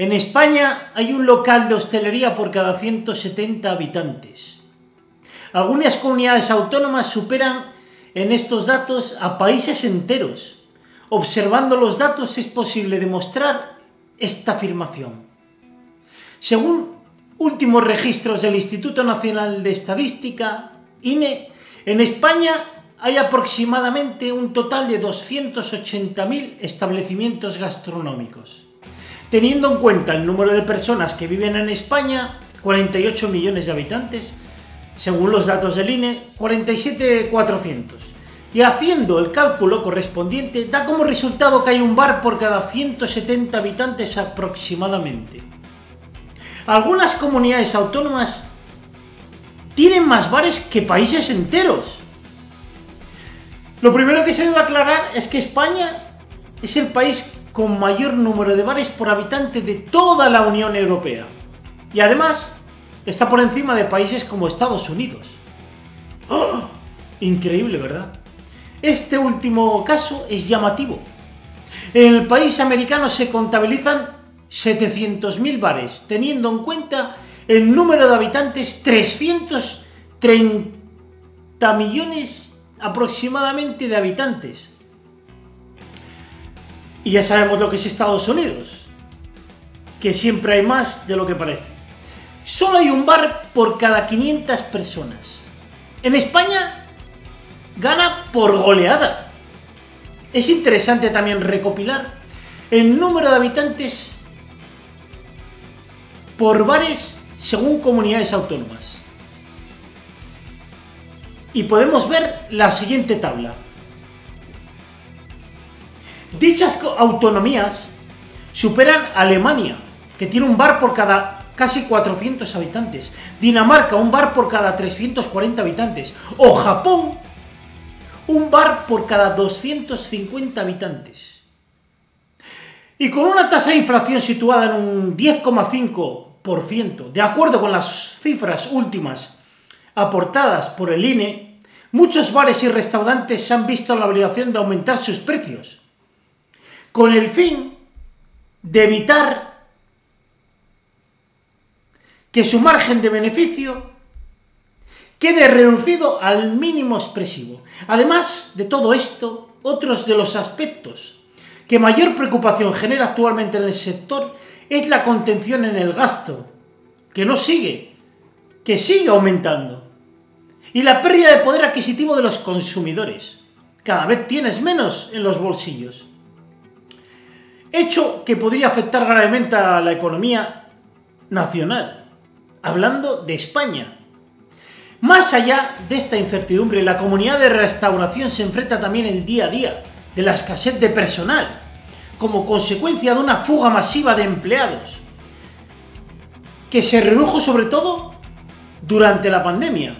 En España hay un local de hostelería por cada 170 habitantes. Algunas comunidades autónomas superan en estos datos a países enteros. Observando los datos es posible demostrar esta afirmación. Según últimos registros del Instituto Nacional de Estadística, INE, en España hay aproximadamente un total de 280.000 establecimientos gastronómicos. Teniendo en cuenta el número de personas que viven en España, 48 millones de habitantes, según los datos del INE, 47.400. Y haciendo el cálculo correspondiente, da como resultado que hay un bar por cada 170 habitantes aproximadamente. Algunas comunidades autónomas tienen más bares que países enteros. Lo primero que se debe aclarar es que España es el país con mayor número de bares por habitante de toda la Unión Europea. Y además está por encima de países como Estados Unidos. ¡Oh! Increíble, ¿verdad? Este último caso es llamativo. En el país americano se contabilizan 700.000 bares, teniendo en cuenta el número de habitantes, 330 millones aproximadamente de habitantes. Y ya sabemos lo que es Estados Unidos, que siempre hay más de lo que parece. Solo hay un bar por cada 500 personas. En España gana por goleada. Es interesante también recopilar el número de habitantes por bares según comunidades autónomas. Y podemos ver la siguiente tabla. Dichas autonomías superan a Alemania, que tiene un bar por cada casi 400 habitantes, Dinamarca un bar por cada 340 habitantes, o Japón un bar por cada 250 habitantes. Y con una tasa de inflación situada en un 10,5%, de acuerdo con las cifras últimas aportadas por el INE, muchos bares y restaurantes se han visto la obligación de aumentar sus precios, con el fin de evitar que su margen de beneficio quede reducido al mínimo expresivo. Además de todo esto, otros de los aspectos que mayor preocupación genera actualmente en el sector es la contención en el gasto, que sigue aumentando, y la pérdida de poder adquisitivo de los consumidores. Cada vez tienes menos en los bolsillos. Hecho que podría afectar gravemente a la economía nacional, hablando de España. Más allá de esta incertidumbre, la comunidad de restauración se enfrenta también el día a día de la escasez de personal, como consecuencia de una fuga masiva de empleados, que se redujo sobre todo durante la pandemia,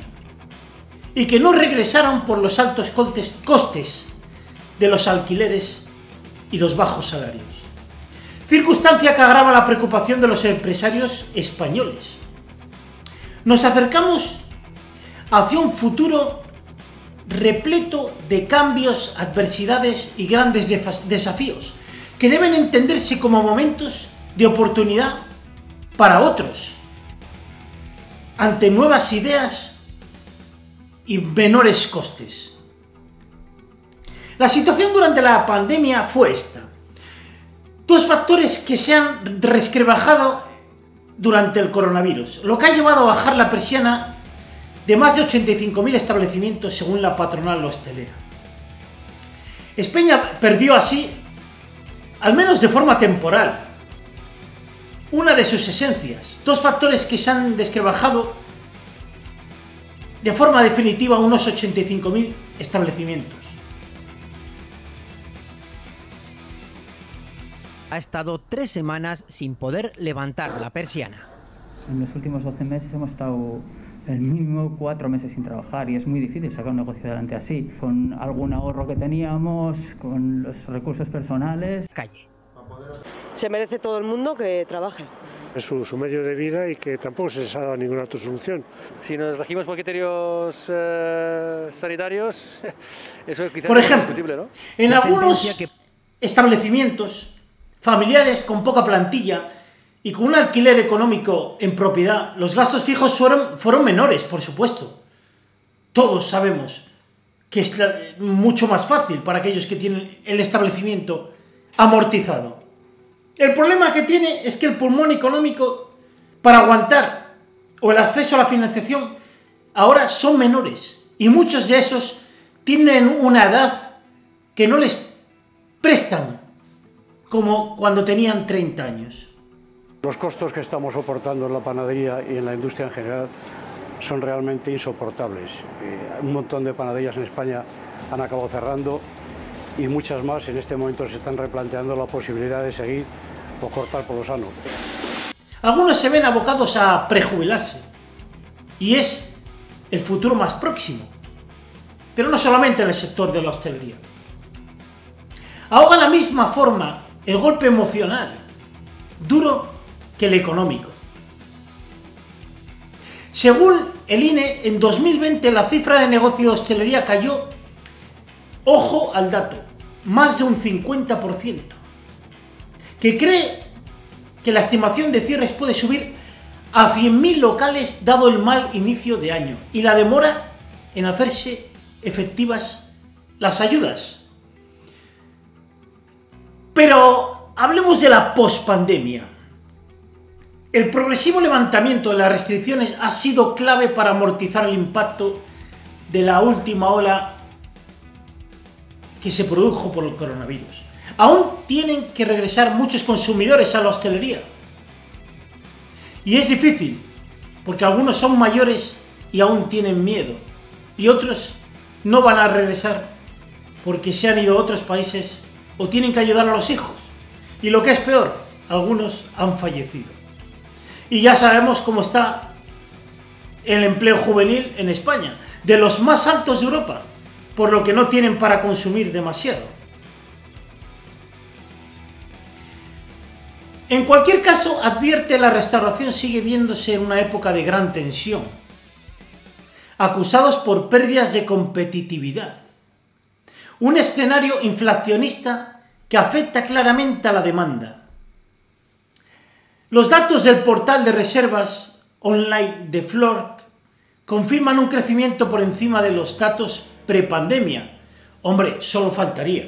y que no regresaron por los altos costes de los alquileres y los bajos salarios. Circunstancia que agrava la preocupación de los empresarios españoles. Nos acercamos hacia un futuro repleto de cambios, adversidades y grandes desafíos, que deben entenderse como momentos de oportunidad para otros, ante nuevas ideas y menores costes. La situación durante la pandemia fue esta. Dos factores que se han resquebrajado durante el coronavirus, lo que ha llevado a bajar la persiana de más de 85.000 establecimientos según la patronal hostelera. España perdió así, al menos de forma temporal, una de sus esencias. Dos factores que se han desquebrajado de forma definitiva unos 85.000 establecimientos. Ha estado 3 semanas sin poder levantar la persiana. En los últimos 12 meses hemos estado el mínimo 4 meses sin trabajar y es muy difícil sacar un negocio adelante así, con algún ahorro que teníamos, con los recursos personales. Calle. Se merece todo el mundo que trabaje. Es su medio de vida y que tampoco se les ha dado ninguna otra solución. Si nos regimos por criterios sanitarios, eso quizás por ejemplo, es discutible, ¿no? En algunos establecimientos familiares con poca plantilla y con un alquiler económico en propiedad, los gastos fijos fueron menores, por supuesto. Todos sabemos que es mucho más fácil para aquellos que tienen el establecimiento amortizado. El problema que tiene es que el pulmón económico para aguantar o el acceso a la financiación ahora son menores y muchos de esos tienen una edad que no les prestan como cuando tenían 30 años. Los costos que estamos soportando en la panadería y en la industria en general son realmente insoportables. Un montón de panaderías en España han acabado cerrando y muchas más en este momento se están replanteando la posibilidad de seguir o cortar por lo sano. Algunos se ven abocados a prejubilarse y es el futuro más próximo, pero no solamente en el sector de la hostelería. Ahoga de la misma forma el golpe emocional, duro, que el económico. Según el INE, en 2020 la cifra de negocio de hostelería cayó, ojo al dato, más de un 50%, que cree que la estimación de cierres puede subir a 100.000 locales dado el mal inicio de año y la demora en hacerse efectivas las ayudas. Pero hablemos de la pospandemia. El progresivo levantamiento de las restricciones ha sido clave para amortizar el impacto de la última ola que se produjo por el coronavirus. Aún tienen que regresar muchos consumidores a la hostelería. Y es difícil, porque algunos son mayores y aún tienen miedo, y otros no van a regresar porque se han ido a otros países o tienen que ayudar a los hijos. Y lo que es peor, algunos han fallecido. Y ya sabemos cómo está el empleo juvenil en España, de los más altos de Europa, por lo que no tienen para consumir demasiado. En cualquier caso, advierte, la restauración sigue viéndose en una época de gran tensión, acusados por pérdidas de competitividad. Un escenario inflacionista que afecta claramente a la demanda. Los datos del portal de reservas online de Florc confirman un crecimiento por encima de los datos prepandemia. Hombre, solo faltaría.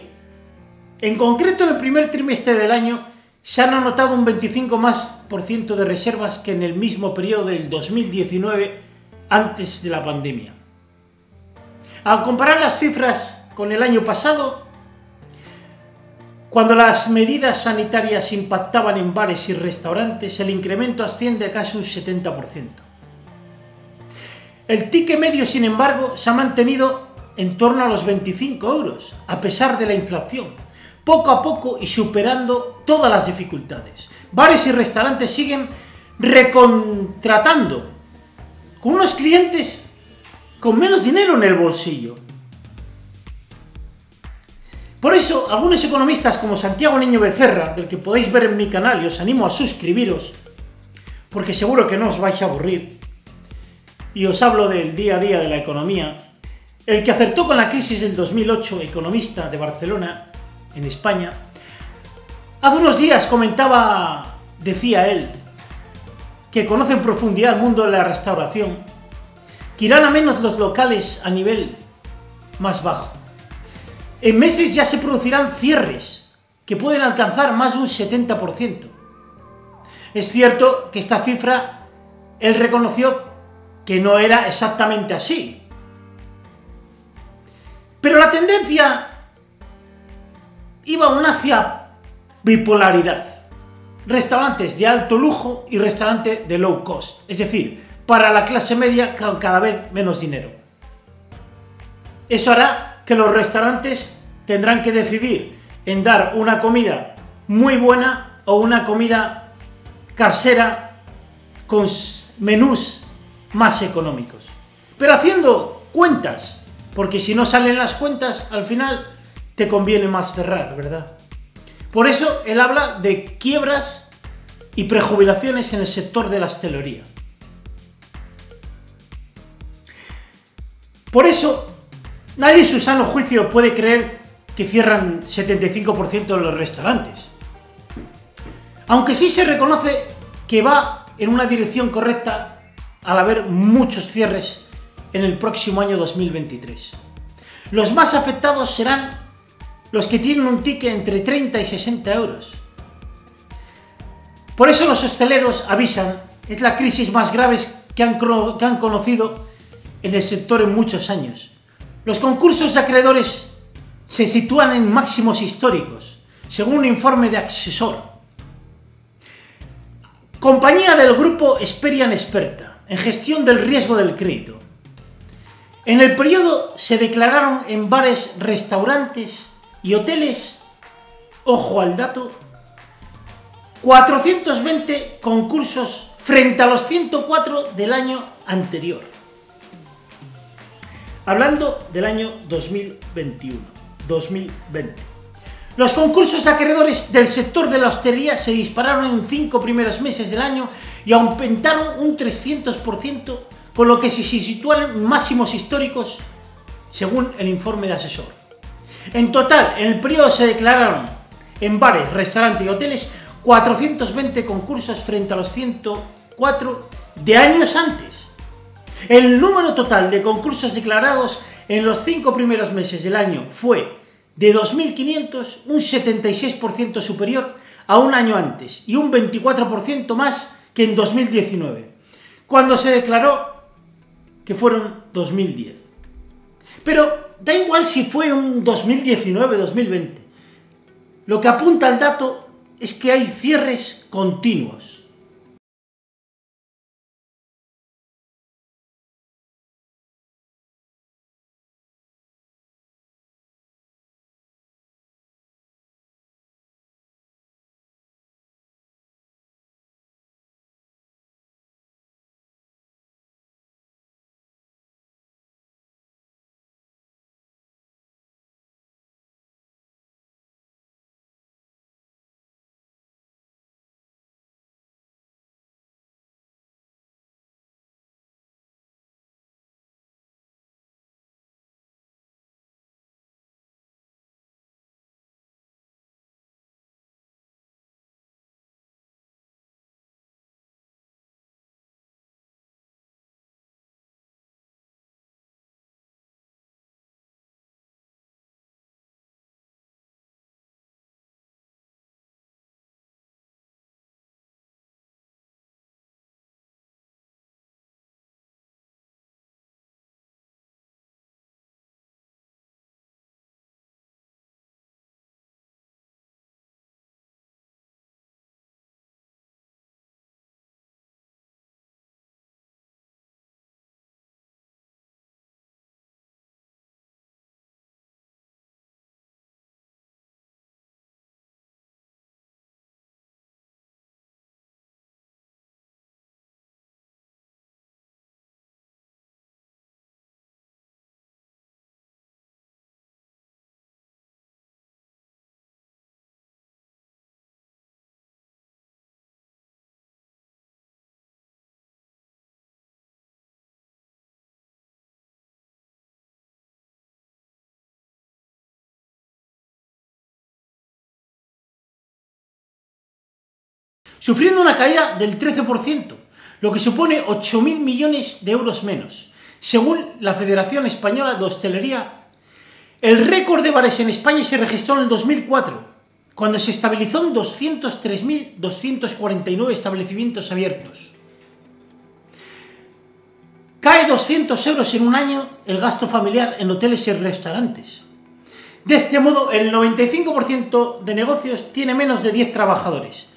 En concreto, en el primer trimestre del año se han anotado un 25% de reservas que en el mismo periodo del 2019, antes de la pandemia. Al comparar las cifras con el año pasado, cuando las medidas sanitarias impactaban en bares y restaurantes, el incremento asciende a casi un 70%. El ticket medio, sin embargo, se ha mantenido en torno a los 25 euros, a pesar de la inflación, poco a poco y superando todas las dificultades. Bares y restaurantes siguen recontratando con unos clientes con menos dinero en el bolsillo. Por eso, algunos economistas como Santiago Niño Becerra, del que podéis ver en mi canal y os animo a suscribiros, porque seguro que no os vais a aburrir, y os hablo del día a día de la economía, el que acertó con la crisis del 2008, economista de Barcelona, en España, hace unos días decía él, que conoce en profundidad el mundo de la restauración, que irán a menos los locales a nivel más bajo. En meses ya se producirán cierres que pueden alcanzar más de un 70%. Es cierto que esta cifra él reconoció que no era exactamente así. Pero la tendencia iba aún hacia bipolaridad. Restaurantes de alto lujo y restaurantes de low cost. Es decir, para la clase media con cada vez menos dinero. Eso hará que los restaurantes tendrán que decidir en dar una comida muy buena o una comida casera con menús más económicos. Pero haciendo cuentas, porque si no salen las cuentas, al final te conviene más cerrar, ¿verdad? Por eso él habla de quiebras y prejubilaciones en el sector de la hostelería. Por eso, nadie en su sano juicio puede creer que cierran 75% de los restaurantes. Aunque sí se reconoce que va en una dirección correcta al haber muchos cierres en el próximo año 2023. Los más afectados serán los que tienen un ticket entre 30 y 60 euros. Por eso los hosteleros avisan, es la crisis más grave que han conocido en el sector en muchos años. Los concursos de acreedores se sitúan en máximos históricos, según un informe de Assessor. Compañía del grupo Experian experta en gestión del riesgo del crédito. En el periodo se declararon en bares, restaurantes y hoteles, ojo al dato, 420 concursos frente a los 104 del año anterior. Hablando del año 2020. Los concursos de acreedores del sector de la hostelería se dispararon en 5 primeros meses del año y aumentaron un 300%, con lo que se sitúan en máximos históricos, según el informe de Assessor. En total, en el periodo se declararon en bares, restaurantes y hoteles 420 concursos frente a los 104 de años antes. El número total de concursos declarados en los 5 primeros meses del año fue de 2.500, un 76% superior a un año antes y un 24% más que en 2019, cuando se declaró que fueron 2010. Pero da igual si fue un 2019 o 2020. Lo que apunta al dato es que hay cierres continuos. Sufriendo una caída del 13%, lo que supone 8.000 millones de euros menos. Según la Federación Española de Hostelería, el récord de bares en España se registró en el 2004, cuando se estabilizó en 203.249 establecimientos abiertos. Cae 200 euros en un año el gasto familiar en hoteles y restaurantes. De este modo, el 95% de negocios tiene menos de 10 trabajadores.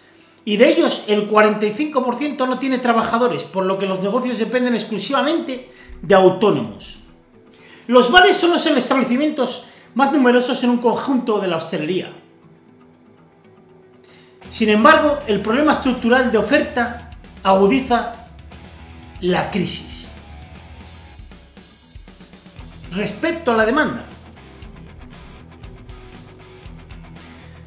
Y de ellos, el 45% no tiene trabajadores, por lo que los negocios dependen exclusivamente de autónomos. Los bares son los establecimientos más numerosos en un conjunto de la hostelería. Sin embargo, el problema estructural de oferta agudiza la crisis. Respecto a la demanda,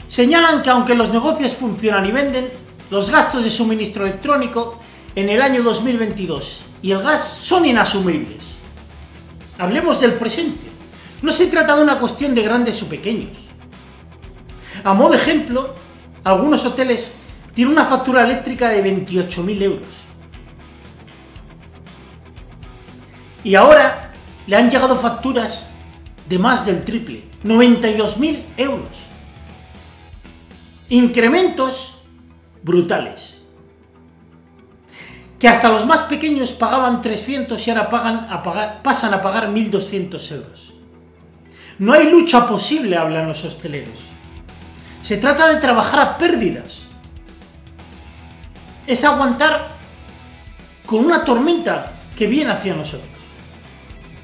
señalan que aunque los negocios funcionan y venden, los gastos de suministro electrónico en el año 2022 y el gas son inasumibles. Hablemos del presente. No se trata de una cuestión de grandes o pequeños. A modo de ejemplo, algunos hoteles tiene una factura eléctrica de 28.000 euros. Y ahora le han llegado facturas de más del triple, 92.000 euros. Incrementos brutales. Que hasta los más pequeños pagaban 300 y ahora pasan a pagar 1.200 euros. No hay lucha posible, hablan los hosteleros. Se trata de trabajar a pérdidas. Es aguantar con una tormenta que viene hacia nosotros,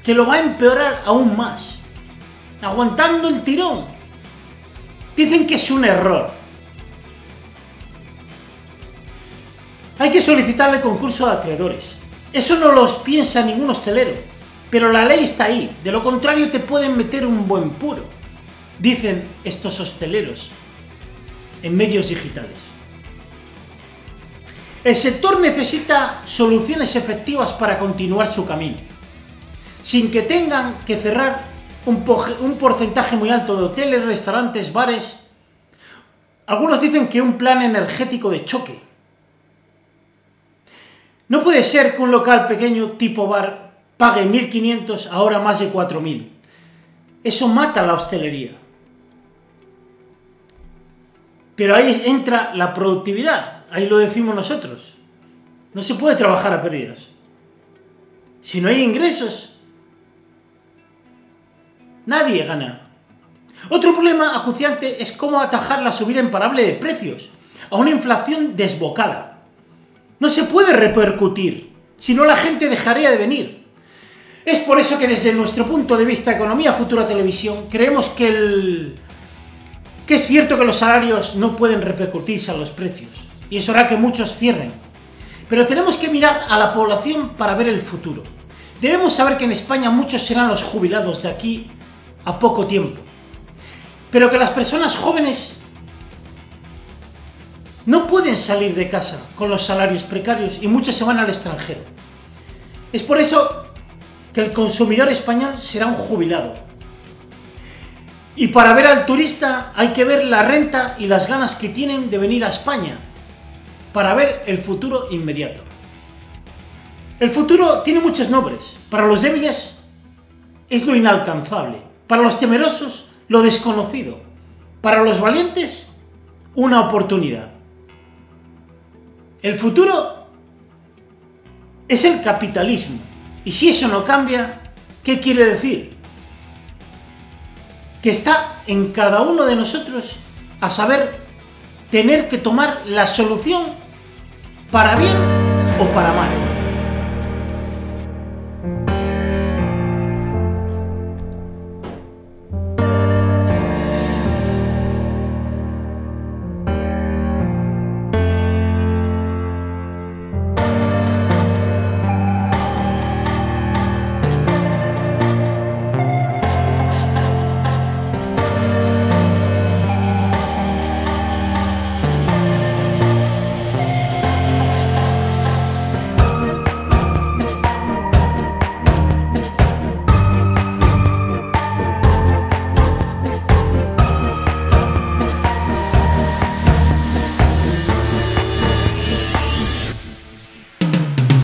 que lo va a empeorar aún más. Aguantando el tirón. Dicen que es un error. Hay que solicitarle concurso de acreedores. Eso no los piensa ningún hostelero, pero la ley está ahí. De lo contrario te pueden meter un buen puro, dicen estos hosteleros en medios digitales. El sector necesita soluciones efectivas para continuar su camino, sin que tengan que cerrar un porcentaje muy alto de hoteles, restaurantes, bares. Algunos dicen que un plan energético de choque. No puede ser que un local pequeño tipo bar pague 1.500, ahora más de 4.000. Eso mata la hostelería. Pero ahí entra la productividad, ahí lo decimos nosotros. No se puede trabajar a pérdidas. Si no hay ingresos, nadie gana. Otro problema acuciante es cómo atajar la subida imparable de precios a una inflación desbocada. No se puede repercutir, si no la gente dejaría de venir. Es por eso que desde nuestro punto de vista Economía Futura Televisión creemos que es cierto que los salarios no pueden repercutirse a los precios, y eso hará que muchos cierren. Pero tenemos que mirar a la población para ver el futuro. Debemos saber que en España muchos serán los jubilados de aquí a poco tiempo, pero que las personas jóvenes no pueden salir de casa con los salarios precarios y muchos se van al extranjero. Es por eso que el consumidor español será un jubilado. Y para ver al turista hay que ver la renta y las ganas que tienen de venir a España, para ver el futuro inmediato. El futuro tiene muchos nombres. Para los débiles es lo inalcanzable. Para los temerosos, lo desconocido. Para los valientes, una oportunidad. El futuro es el capitalismo. Y si eso no cambia, ¿qué quiere decir? Que está en cada uno de nosotros a saber tener que tomar la solución para bien o para mal.